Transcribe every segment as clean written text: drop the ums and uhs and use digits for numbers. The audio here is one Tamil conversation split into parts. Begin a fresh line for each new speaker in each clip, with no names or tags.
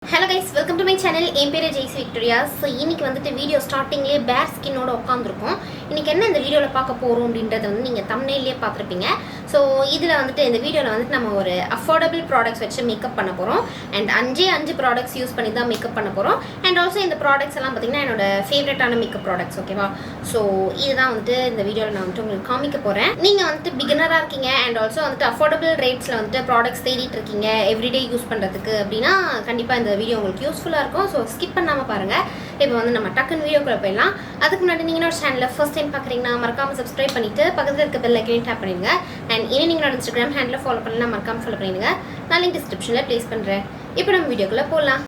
Hello guys, welcome to my channel. என் பேரு Jaicy Victoria. So இன்னைக்கு வந்துட்டு வீடியோ ஸ்டார்டிங்லயே bare skin ஓட உட்கார்ந்திருக்கோம். இன்னைக்கு என்ன இந்த வீடியோல பார்க்க போறோம் அப்படின்றத வந்து நீங்க thumbnail-லயே பார்த்திருப்பீங்க. So இதுல வந்துட்டு இந்த வீடியோல வந்துட்டு நம்ம ஒரு affordable products வச்சு மேக்கப் பண்ண போறோம் and 5 products யூஸ் பண்ணி தான் மேக்கப் பண்ண போறோம் and also இந்த products எல்லாம் பாத்தீங்கன்னா என்னோட ஃபேவரட்டான மேக்கப் products ஓகேவா. So இதுதான் வந்து இந்த வீடியோல நான் வந்து உங்களுக்கு காமிக்க போறேன். நீங்க வந்துட்டு பிகினரா இருக்கீங்க and also வந்துட்டு affordable ratesல வந்துட்டு products தேடிட்டு இருக்கீங்க everyday யூஸ் பண்றதுக்கு அப்படினா கண்டிப்பா இந்த வீடியோ உங்களுக்கு யூஸ்ஃபுல்லா இருக்கும். சோ ஸ்கிப் பண்ணாம பாருங்க. இப்போ வந்து நம்ம டக்குன்னு வீடியோக்குள்ள போய்லாம். அதுக்கு முன்னாடி நீங்க நம்ம சேனலை ஃபர்ஸ்ட் டைம் பார்க்கறீங்கன்னா மறக்காம Subscribe பண்ணிட்டு பக்கத்துல இருக்க பெல் ஐகானை டாப் பண்ணிடுங்க. and இனி நீங்க நம்ம Instagram ஹேண்ட்ல ஃபாலோ பண்ணலாம் மறக்காம ஃபாலோ பண்ணிடுங்க. நான் லிங்க் டிஸ்கிரிப்ஷன்ல ப்ளேஸ் பண்றேன். இப்போ நம்ம வீடியோக்குள்ள போலாம்.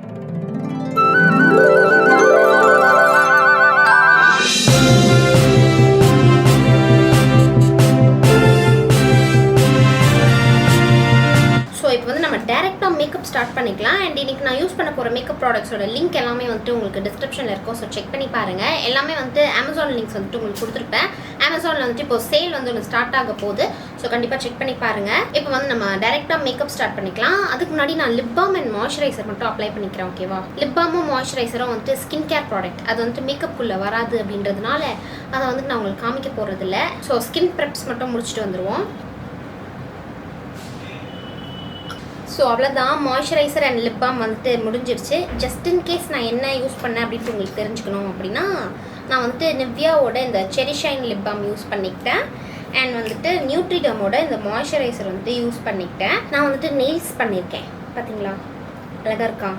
இப்போ வந்து நம்ம டைரக்டா மேக்கப் ஸ்டார்ட் பண்ணிக்கலாம் and இன்னைக்கு நான் யூஸ் பண்ண போற மேக்கப் ப்ராடக்ட்ஸோட லிங்க் எல்லாமே வந்து உங்களுக்கு டிஸ்கிரிப்ஷன்ல இருக்கும். சோ செக் பண்ணி பாருங்க. எல்லாமே வந்து Amazon லிங்க்ஸ் வந்து உங்களுக்கு கொடுத்திருப்பேன். Amazonல வந்து இப்போ சேல் வந்து ஸ்டார்ட் ஆக போகுது. சோ கண்டிப்பா செக் பண்ணி பாருங்க. இப்போ வந்து நம்ம டைரக்டா மேக்கப் ஸ்டார்ட் பண்ணிக்கலாம். அதுக்கு முன்னாடி நான் லிப் பாம் and மாய்ஸ்சரைசர் மட்டும் அப்ளை பண்ணிக்கிறேன் ஓகேவா. லிப் பாமும் மாய்ஸ்சரைசரும் வந்து ஸ்கின் கேர் ப்ராடக்ட். அது வந்து மேக்கப் குள்ள வராது அப்படின்றதுனால அத வந்து நான் உங்களுக்கு காமிக்க போறது இல்ல. சோ ஸ்கின் பிரெப்ஸ் மட்டும் முடிச்சிட்டு வந்துருவோம். ஸோ அவ்வளோதான் மாய்ஸ்சரைசர் அண்ட் லிப் பாம் வந்துட்டு முடிஞ்சிருச்சு. ஜஸ்ட் இன் கேஸ் நான் என்ன யூஸ் பண்ணேன் அப்படின்ட்டு உங்களுக்கு தெரிஞ்சுக்கணும் அப்படின்னா நான் வந்துட்டு நிவ்யாவோட இந்த செரி ஷைன் லிப் பாம் யூஸ் பண்ணிக்கிட்டேன் அண்ட் வந்துட்டு நியூட்ரிடமோட இந்த மாய்ஸ்சரைசர் வந்துட்டு யூஸ் பண்ணிக்கிட்டேன். நான் வந்துட்டு நெயில்ஸ் பண்ணியிருக்கேன் பார்த்தீங்களா, அழகாக இருக்கா.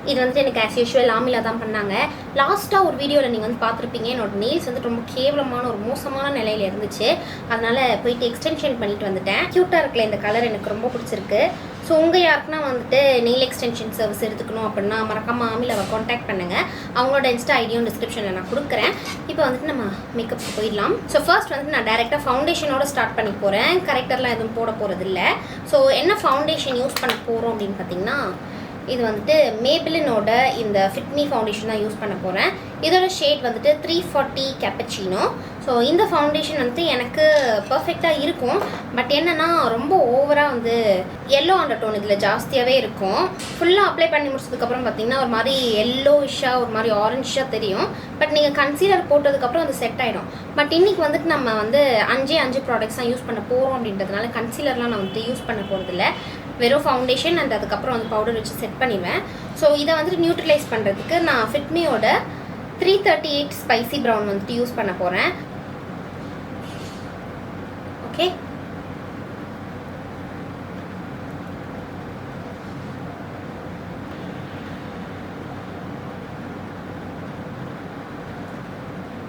இது வந்துட்டு எனக்கு ஆஸ் யூஷுவல் ஆமிலா தான் பண்ணாங்க. லாஸ்ட்டாக ஒரு வீடியோவில் நீங்கள் வந்து பார்த்துருப்பீங்க என்னோட நெயில்ஸ் வந்து ரொம்ப கேவலமான ஒரு மோசமான நிலையில் இருந்துச்சு. அதனால் போயிட்டு எக்ஸ்டென்ஷன் பண்ணிட்டு வந்துட்டேன். க்யூட்டாக இருக்கல இந்த கலர் எனக்கு ரொம்ப பிடிச்சிருக்கு. ஸோ உங்கள் யாருக்குன்னா வந்துட்டு நெயில் எக்ஸ்டென்ஷன் சர்வீஸ் எடுத்துக்கணும் அப்படின்னா மறக்காமல் ஆமிலாவை காண்டாக்ட் பண்ணுங்கள். அவங்களோட இன்ஸ்டா ஐடியும் டிஸ்கிரிப்ஷனில் நான் கொடுக்குறேன். இப்போ வந்துட்டு நம்ம மேக்கப் போயிடலாம். ஸோ ஃபர்ஸ்ட் வந்துட்டு நான் டைரெக்டாக ஃபவுண்டேஷனோட ஸ்டார்ட் பண்ணி போகிறேன். கரெக்டர்லாம் எதுவும் போட போகிறது இல்லை. ஸோ என்ன ஃபவுண்டேஷன் யூஸ் பண்ண போகிறோம் அப்படின்னு பார்த்தீங்கன்னா இது வந்துட்டு மேபிளினோட இந்த ஃபிட்மி ஃபவுண்டேஷன் தான் யூஸ் பண்ண போகிறேன். இதோட ஷேட் வந்துட்டு 340 கேப்பச்சினோ. ஸோ இந்த ஃபவுண்டேஷன் வந்துட்டு எனக்கு பர்ஃபெக்டாக இருக்கும். பட் என்னென்னா ரொம்ப ஓவராக வந்து எல்லோ அண்டர் டோன் இதில் ஜாஸ்தியாகவே இருக்கும். ஃபுல்லாக அப்ளை பண்ணி முடிச்சதுக்கப்புறம் பார்த்தீங்கன்னா ஒரு மாதிரி எல்லோயிஷாக ஒரு மாதிரி ஆரஞ்சாக தெரியும். பட் நீங்கள் கன்சீலர் போட்டதுக்கப்புறம் அது செட் ஆகிடும். பட் இன்றைக்கி வந்துட்டு நம்ம வந்து 5 ப்ராடக்ட்ஸ் தான் யூஸ் பண்ண போகிறோம் அப்படின்றதுனால கன்சீலர்லாம் நான் வந்துட்டு யூஸ் பண்ண போகிறதில்ல. வெறும் ஃபவுண்டேஷன் அண்ட் அதுக்கப்புறம் வந்து பவுடர் வச்சு செட் பண்ணிடுவேன். ஸோ இதை வந்துட்டு நியூட்ரலைஸ் பண்ணுறதுக்கு நான் ஃபிட்மியோட 338 ஸ்பைசி ப்ரௌன் வந்துட்டு யூஸ் பண்ண போகிறேன். ஓகே,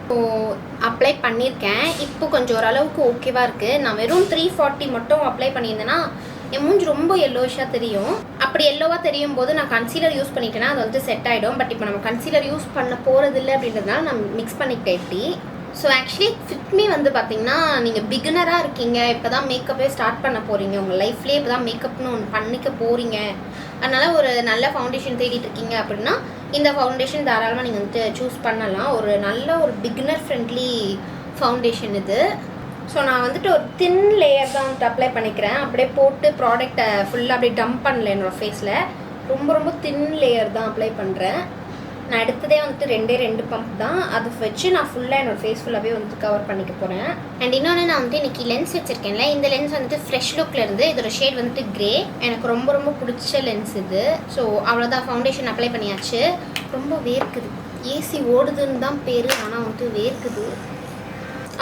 ஸோ அப்ளை பண்ணியிருக்கேன். இப்போ கொஞ்சம் ஓரளவுக்கு ஓகேவாக இருக்குது. நான் வெறும் 340 மட்டும் அப்ளை பண்ணியிருந்தேன்னா என் மூஞ்சி ரொம்ப எல்லோஷாக தெரியும். அப்படி எல்லோவாக தெரியும் போது நான் கன்சீலர் யூஸ் பண்ணிட்டேன்னா அது வந்து செட் ஆகிடும். பட் இப்போ நம்ம கன்சீலர் யூஸ் பண்ண போகிறதில்ல அப்படின்றதுனால நான் மிக்ஸ் பண்ணிக்கிட்டேன் இப்படி. ஸோ ஆக்சுவலி ஃபிட்மி வந்து பார்த்தீங்கன்னா நீங்கள் பிகினராக இருக்கீங்க, இப்போ தான் மேக்கப்பே ஸ்டார்ட் பண்ண போகிறீங்க, உங்கள் லைஃப்லேயே இப்போ தான் மேக்கப்னு ஒன்று பண்ணிக்க போகிறீங்க, அதனால் ஒரு நல்ல ஃபவுண்டேஷன் தேடிட்டு இருக்கீங்க அப்படின்னா இந்த ஃபவுண்டேஷன் தாராளமாக நீங்கள் வந்துட்டு சூஸ் பண்ணலாம். ஒரு நல்ல ஒரு பிகினர் ஃப்ரெண்ட்லி ஃபவுண்டேஷன் இது. ஸோ நான் வந்துட்டு ஒரு தின் லேயர் தான் வந்துட்டு அப்ளை பண்ணிக்கிறேன். அப்படியே போட்டு ப்ராடக்டை ஃபுல்லாக அப்படியே டம்ப் பண்ணல என்னோடய ஃபேஸில். ரொம்ப தின் லேயர் தான் அப்ளை பண்ணுறேன். நான் எடுத்ததே வந்துட்டு 2 பம்ப் தான். அது வச்சு நான் ஃபுல்லாக என்னோடய ஃபேஸ் ஃபுல்லாகவே வந்துட்டு கவர் பண்ணிக்க போகிறேன். அண்ட் இன்னொன்று நான் வந்துட்டு இன்றைக்கி லென்ஸ் வச்சுருக்கேன்ல, இந்த லென்ஸ் வந்துட்டு ஃப்ரெஷ் லுக்கில் இருந்து இதோட ஷேட் வந்துட்டு க்ரே. எனக்கு ரொம்ப பிடிச்ச லென்ஸ் இது. ஸோ அவ்வளோதான், ஃபவுண்டேஷன் அப்ளை பண்ணியாச்சு. ரொம்ப வேர்க்குது, ஏசி ஓடுதுன்னு தான் பேர், ஆனால் வந்துட்டு வேர்க்குது.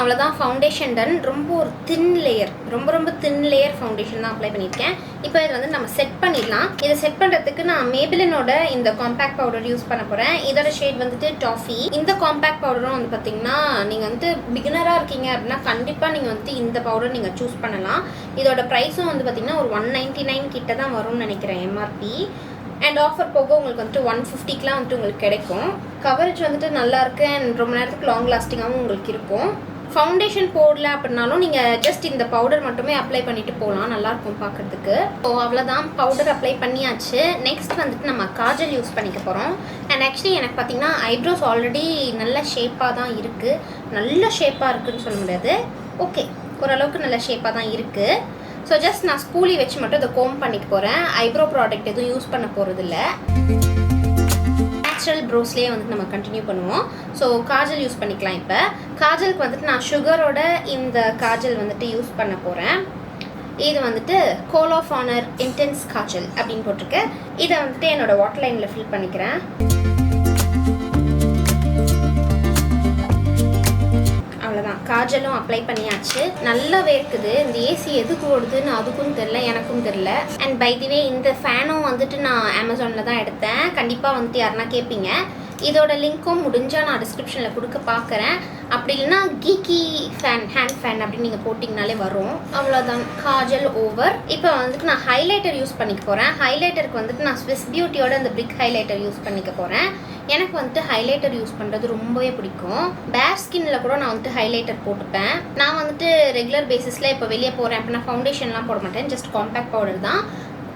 அவ்வளோதான், ஃபவுண்டேஷன் டன். ரொம்ப ஒரு தின் லேயர், ரொம்ப தின் லேயர் ஃபவுண்டேஷன் தான் அப்ளை பண்ணியிருக்கேன். இப்போ இதை வந்து நம்ம செட் பண்ணிடலாம். இதை செட் பண்ணுறதுக்கு நான் மேபிளினோட இந்த காம்பேக்ட் பவுடர் யூஸ் பண்ண போகிறேன். இதோட ஷேட் வந்துட்டு டாஃபி. இந்த காம்பேக்ட் பவுடரும் வந்து பார்த்திங்கன்னா நீங்கள் வந்து பிகினராக இருக்கீங்க அப்படின்னா கண்டிப்பாக நீங்கள் வந்துட்டு இந்த பவுடர் நீங்கள் சூஸ் பண்ணலாம். இதோட ப்ரைஸும் வந்து பார்த்திங்கன்னா ஒரு 199 கிட்ட தான் வரும்னு நினைக்கிறேன் எம்ஆர்பி. அண்ட் ஆஃபர் போக உங்களுக்கு வந்துட்டு 150க்குலாம் வந்துட்டு உங்களுக்கு கிடைக்கும். கவரேஜ் வந்துட்டு நல்லாயிருக்கு அண்ட் ரொம்ப நேரத்துக்கு லாங் லாஸ்டிங்காகவும் உங்களுக்கு இருக்கும். ஃபவுண்டேஷன் போடல அப்படின்னாலும் நீங்கள் ஜஸ்ட் இந்த பவுடர் மட்டுமே அப்ளை பண்ணிட்டு போகலாம், நல்லாயிருக்கும் பார்க்குறதுக்கு. ஸோ அவ்வளோதான், பவுடர் அப்ளை பண்ணியாச்சு. நெக்ஸ்ட் வந்துட்டு நம்ம காஜல் யூஸ் பண்ணிக்க போகிறோம். அண்ட் ஆக்சுவலி எனக்கு பார்த்தீங்கன்னா ஐப்ரோஸ் ஆல்ரெடி நல்ல ஷேப்பாக தான் இருக்குது. நல்ல ஷேப்பாக இருக்குதுன்னு சொல்ல முடியாது, ஓகே ஓரளவுக்கு நல்ல ஷேப்பாக தான் இருக்குது. ஸோ ஜஸ்ட் நான் ஸ்பூலி வச்சு மட்டும் இதை கோம் பண்ணிக்க போகிறேன். ஐப்ரோ ப்ராடக்ட் எதுவும் யூஸ் பண்ண போகிறதில்ல. ப்ரோஸ்லேயே வந்துட்டு நம்ம கண்டினியூ பண்ணுவோம். ஸோ காஜல் யூஸ் பண்ணிக்கலாம். இப்போ காஜலுக்கு வந்துட்டு நான் சுகரோட இந்த காஜல் வந்துட்டு யூஸ் பண்ண போகிறேன். இது வந்துட்டு kohl of honour intense kajal அப்படின்னு போட்டிருக்கு. இதை வந்துட்டு என்னோடய வாட்டர் லைனில் ஃபில் பண்ணிக்கிறேன். அவ்வளோதான், காஜலும் அப்ளை பண்ணியாச்சு. நல்லா வேர்க்குது. இந்த ஏசி எதுக்கு ஓடுதுன்னு அதுக்கும் தெரில, எனக்கும் தெரில. அண்ட் பை தி வே இந்த ஃபேனும் வந்துட்டு நான் அமேசானில் தான் எடுத்தேன். கண்டிப்பாக வந்துட்டு யாருன்னா கேட்பீங்க. இதோட லிங்க்கும் முடிஞ்சால் நான் டிஸ்கிரிப்ஷனில் கொடுக்க பார்க்குறேன். அப்படி இல்லைன்னா கீக்கி ஃபேன், ஹேண்ட் ஃபேன் அப்படின்னு நீங்கள் போட்டிங்கனாலே வரும். அவ்வளோதான், காஜல் ஓவர். இப்போ வந்துட்டு நான் ஹைலைட்டர் யூஸ் பண்ணிக்க போகிறேன். ஹைலைட்டருக்கு வந்துட்டு நான் ஸ்விஸ் பியூட்டியோட இந்த பிரிக் ஹைலைட்டர் யூஸ் பண்ணிக்க போகிறேன். எனக்கு வந்துட்டு ஹைலைட்டர் யூஸ் பண்ணுறது ரொம்பவே பிடிக்கும். பேர் ஸ்கின்னில் கூட நான் வந்துட்டு ஹைலைட்டர் போட்டுப்பேன். நான் வந்துட்டு ரெகுலர் பேசிஸில் இப்போ வெளியே போகிறேன் அப்படின்னா ஃபவுண்டேஷன்லாம் போட மாட்டேன். ஜஸ்ட் காம்பேக்ட் பவுடர் தான்.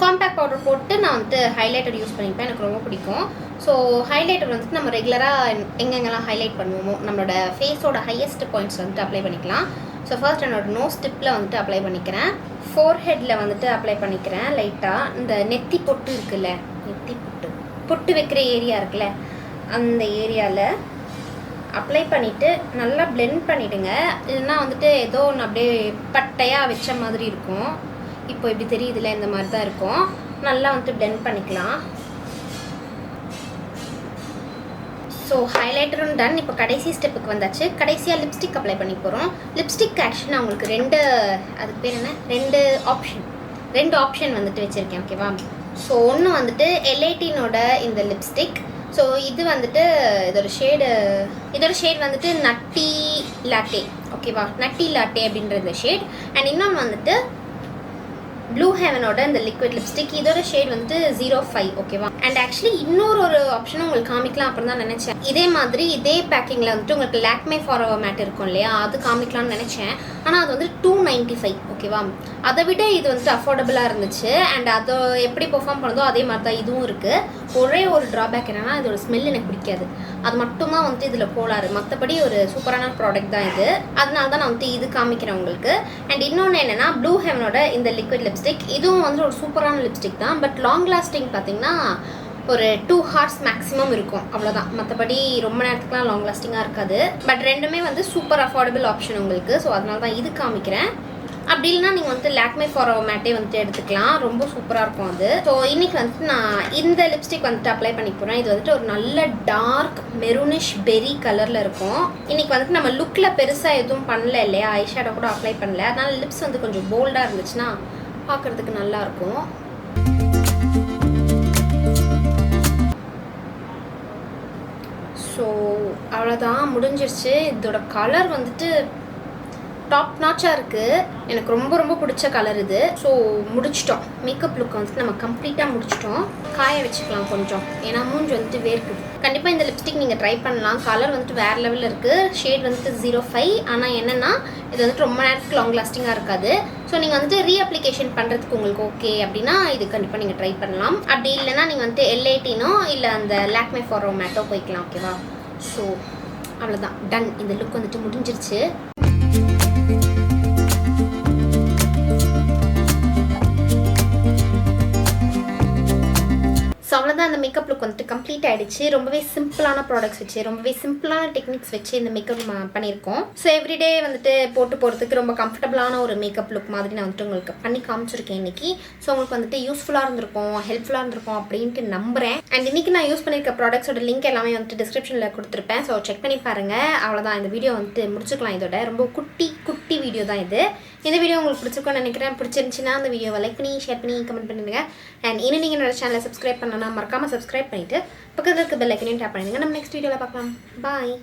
காம்பேக்ட் பவுடர் போட்டு நான் வந்துட்டு ஹைலைட்டர் யூஸ் பண்ணிப்பேன். எனக்கு ரொம்ப பிடிக்கும். ஸோ ஹைலைட்டர் வந்துட்டு நம்ம ரெகுலராக எங்கெங்கெல்லாம் ஹைலைட் பண்ணுவோமோ நம்மளோட ஃபேஸோட ஹையஸ்ட் பாயிண்ட்ஸ் வந்துட்டு அப்ளை பண்ணிக்கலாம். ஸோ ஃபர்ஸ்ட் என்னோடய நோஸ் டிப்பில் வந்துட்டு அப்ளை பண்ணிக்கிறேன். ஃபோர்ஹெட்டில் வந்துட்டு அப்ளை பண்ணிக்கிறேன் லைட்டாக. இந்த நெத்தி பொட்டு இருக்குல்ல, நெத்தி பொட்டு வைக்கிற ஏரியா இருக்குல்ல, அந்த ஏரியாவில் அப்ளை பண்ணிவிட்டு நல்லா பிளெண்ட் பண்ணிவிடுங்க. இல்லைன்னா வந்துட்டு ஏதோ ஒன்று அப்படியே பட்டையாக வச்ச மாதிரி இருக்கும். இப்போ இப்படி தெரியுதுல, இந்த மாதிரி தான் இருக்கும். நல்லா வந்துட்டு பிளெண்ட் பண்ணிக்கலாம். ஸோ ஹைலைட்டரும் டன். இப்போ கடைசி ஸ்டெப்புக்கு வந்தாச்சு. கடைசியாக லிப்ஸ்டிக் அப்ளை பண்ணி போகிறோம். லிப்ஸ்டிக் ஆக்சுவலாக உங்களுக்கு அதுக்கு பேர் என்ன, ரெண்டு ஆப்ஷன் வந்துட்டு வச்சுருக்கேன். ஓகேவா? ஸோ ஒன்று வந்துட்டு எல்ஐடினோட இந்த லிப்ஸ்டிக். ஸோ இது வந்துட்டு இதோட ஷேட் வந்துட்டு நட்டி லாட்டே. ஓகேவா? நட்டி லாட்டே அப்படின்ற ஷேட். அண்ட் இன்னொன்று வந்துட்டு ப்ளூ ஹெவனோட இந்த லிக்விட் லிப்ஸ்டிக். இதோட ஷேட் வந்துட்டு 05. ஓகேவா? அண்ட் ஆக்சுவலி இன்னொரு ஆப்ஷனும் உங்களுக்கு காமிக்கலாம் அப்படின்னு தான் நினச்சேன். இதே மாதிரி இதே பேக்கிங்கில் வந்துட்டு உங்களுக்கு லாக்மே ஃபார்எவர் மேட் இருக்கும் இல்லையா, அது காமிக்கலாம்னு நினச்சேன். ஆனால் அது வந்து 295. ஓகேவா? அதை விட இது வந்துட்டு அஃபோர்டபுளாக இருந்துச்சு. அண்ட் அதை எப்படி பெர்ஃபார்ம் பண்ணுதோ அதே மாதிரி தான் இதுவும் இருக்குது. ஒரே ஒரு ட்ராபேக் என்னென்னா இதோட ஸ்மெல் எனக்கு பிடிக்காது. அது மட்டும்தான் வந்துட்டு இதில் போலாரு. மற்றபடி ஒரு சூப்பரான ப்ராடக்ட் தான் இது. அதனால தான் நான் வந்துட்டு இது காமிக்கிறேன் உங்களுக்கு. அண்ட் இன்னொன்று என்னென்னா ப்ளூ ஹெவனோட இந்த லிக்விட் லிப்ஸ்டிக். இதுவும் வந்து ஒரு சூப்பரான லிப்ஸ்டிக் தான். பட் லாங் லாஸ்டிங் பார்த்தீங்கன்னா ஒரு 2 hours மேக்ஸிமம் இருக்கும், அவ்வளோதான். மற்றபடி ரொம்ப நேரத்துக்குலாம் லாங் லாஸ்டிங்காக இருக்காது. பட் ரெண்டுமே வந்து சூப்பர் அஃபோர்டபுள் ஆப்ஷன் உங்களுக்கு. ஸோ அதனால தான் இது காமிக்கிறேன். அப்படி இல்லைனா நீங்கள் வந்துட்டு லாக்மே ஃபார்எவர் மேட்டே வந்துட்டு எடுத்துக்கலாம். ரொம்ப சூப்பராக இருக்கும் அது. ஸோ இன்றைக்கி வந்துட்டு நான் இந்த லிப்ஸ்டிக் வந்துட்டு அப்ளை பண்ணி போகிறேன். இது வந்துட்டு ஒரு நல்ல டார்க் மெரூனிஷ் பெரி கலரில் இருக்கும். இன்றைக்கி வந்துட்டு நம்ம லுக்கில் பெருசாக எதுவும் பண்ணல இல்லையா, ஐ ஷேடோ கூட அப்ளை பண்ணல. அதனால் லிப்ஸ் வந்து கொஞ்சம் போல்டாக இருந்துச்சுன்னா பார்க்குறதுக்கு நல்லாயிருக்கும். ஸோ அவ்வளோதான், முடிஞ்சிருச்சு. இதோட கலர் வந்துட்டு டாப் நாச்சாக இருக்குது. எனக்கு ரொம்ப ரொம்ப பிடிச்ச கலர் இது. ஸோ முடிச்சிட்டோம். மேக்கப் லுக் வந்துட்டு நம்ம கம்ப்ளீட்டாக முடிச்சிட்டோம். காய வச்சுக்கலாம் கொஞ்சம், ஏன்னா மூஞ்சி வந்துட்டு வேர்க்குது. கண்டிப்பாக இந்த லிப்ஸ்டிக் நீங்கள் ட்ரை பண்ணலாம். கலர் வந்துட்டு வேறு லெவலில் இருக்குது. ஷேட் வந்துட்டு 05. ஆனால் என்னென்னா இது வந்துட்டு ரொம்ப நேரத்துக்கு லாங் லாஸ்டிங்காக இருக்காது. ஸோ நீங்கள் வந்துட்டு ரீஅப்ளிகேஷன் பண்ணுறதுக்கு உங்களுக்கு ஓகே அப்படின்னா இது கண்டிப்பாக நீங்கள் ட்ரை பண்ணலாம். அப்படி இல்லைன்னா நீங்கள் வந்துட்டு எல்ஐடினோ இல்லை அந்த லாக்மே ஃபார்எவர் மேட்டோ போய்க்கலாம். ஓகேவா? ஸோ அவ்வளோதான், டன். இந்த லுக் வந்துட்டு முடிஞ்சிருச்சு. ஸோ அவ்வளோதான், அந்த மேக்கப் லுக் வந்துட்டு கம்ப்ளீட் ஆகிடுச்சு. ரொம்பவே சிம்பிளான ப்ராடக்ட்ஸ் வச்சு, ரொம்பவே சிம்பிளான டெக்னிக்ஸ் வச்சு இந்த மேக்கப் பண்ணியிருக்கோம். ஸோ எவ்ரிடே வந்துட்டு போட்டு போகிறதுக்கு ரொம்ப கம்ஃபர்டபுளான ஒரு மேக்கப் லுக் மாதிரி நான் வந்துட்டு உங்களுக்கு பண்ணி காமிச்சிருக்கேன் இன்றைக்கி. ஸோ உங்களுக்கு வந்துட்டு யூஸ்ஃபுல்லாக இருந்திருக்கும், ஹெல்ப்ஃபுல்லாக இருந்திருக்கும் அப்படின்ட்டு நம்புகிறேன். அண்ட் இன்றைக்கி நான் யூஸ் பண்ணியிருக்க ப்ராடக்ட்ஸோட லிங்க் எல்லாமே வந்துட்டு டிஸ்கிரிப்ஷனில் கொடுத்துருப்பேன். ஸோ செக் பண்ணி பாருங்கள். அவ்வளோதான், இந்த வீடியோ வந்துட்டு முடிச்சுக்கலாம். இதோட ரொம்ப குட்டி வீடியோ தான் இது. இந்த வீடியோ உங்களுக்கு பிடிச்சிருக்கும்னு நினைக்கிறேன். பிடிச்சிருந்துச்சுன்னா அந்த வீடியோவை லைக் பண்ணி, ஷேர் பண்ணி, கமெண்ட் பண்ணுங்க. அண்ட் இன்னும் நீங்கள் என்னோட சேனலை சப்ஸ்கிரைப் பண்ணலாம், மறக்காமல் சப்ஸ்கிரைப் பண்ணிவிட்டு பக்கத்தில் இருக்க பெல் ஐக்கனையும் டேப் பண்ணிடுங்க. நம்ம நெக்ஸ்ட் வீடியோவில் பார்க்கலாம். பாய்.